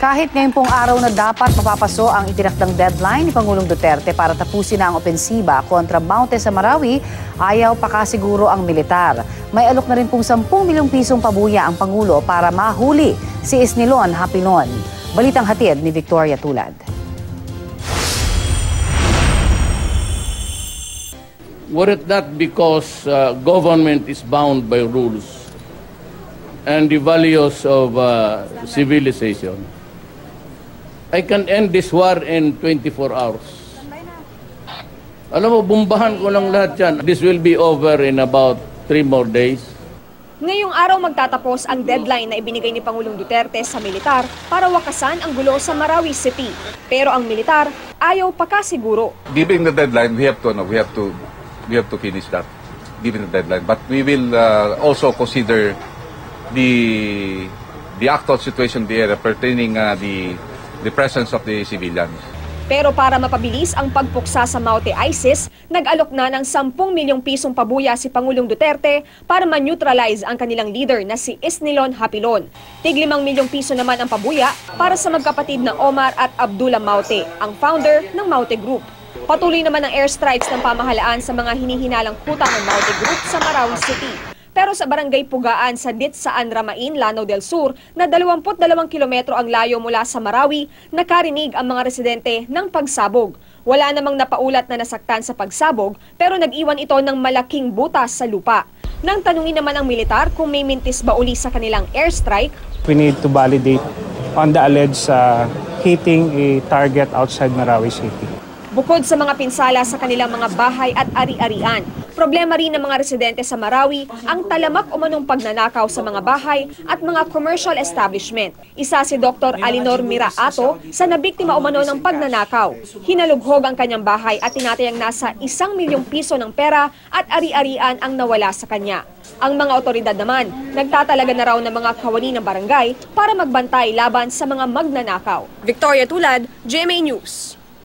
Kahit ngayon pong araw na dapat mapapaso ang itinakdang deadline ni Pangulong Duterte para tapusin na ang opensiba kontra Maute sa Marawi, ayaw pakasiguro ang militar. May alok na rin pong 10 milyong pisong pabuya ang Pangulo para mahuli si Isnilon Hapilon. Balitang hatid ni Victoria Tulad. Were it not because government is bound by rules and the values of civilization, I can end this war in 24 hours. Alam mo, bumbahan ko lang lahat yan. This will be over in about 3 more days. Ngayong araw magtatapos ang deadline na ibinigay ni Pangulong Duterte sa militar para wakasan ang gulo sa Marawi City. Pero ang militar ayaw pakasiguro. Given the deadline, we have to finish that. Given the deadline, but we will also consider the actual situation there pertaining the presence of the civilians. Pero para mapabilis ang pagpuksa sa Maute ISIS, nag-alok na ng 10 milyong pisong pabuya si Pangulong Duterte para ma-neutralize ang kanilang leader na si Isnilon Hapilon. Tig 5 milyong piso naman ang pabuya para sa magkapatid na Omar at Abdullah Maute, ang founder ng Maute Group. Patuloy naman ang airstrikes ng pamahalaan sa mga hinihinalang kuta ng Maute Group sa Marawi City. Pero sa barangay Pugaan sa Ditsaan, Ramain, Lanao del Sur, na 22 kilometro ang layo mula sa Marawi, nakarinig ang mga residente ng pagsabog. Wala namang napaulat na nasaktan sa pagsabog, pero nag-iwan ito ng malaking butas sa lupa. Nang tanungin naman ang militar kung may mintis ba uli sa kanilang airstrike, we need to validate on the alleged hitting a target outside Marawi City. Bukod sa mga pinsala sa kanilang mga bahay at ari-arian, problema rin ng mga residente sa Marawi ang talamak umanong pagnanakaw sa mga bahay at mga commercial establishment. Isa si Dr. Alinor Miraato sa nabiktima umano ng pagnanakaw. Hinalughog ang kanyang bahay at tinatayang nasa 1 milyong piso ng pera at ari-arian ang nawala sa kanya. Ang mga otoridad naman, nagtatalaga na raw ng mga kawani ng barangay para magbantay laban sa mga magnanakaw. Victoria Tulad, GMA News.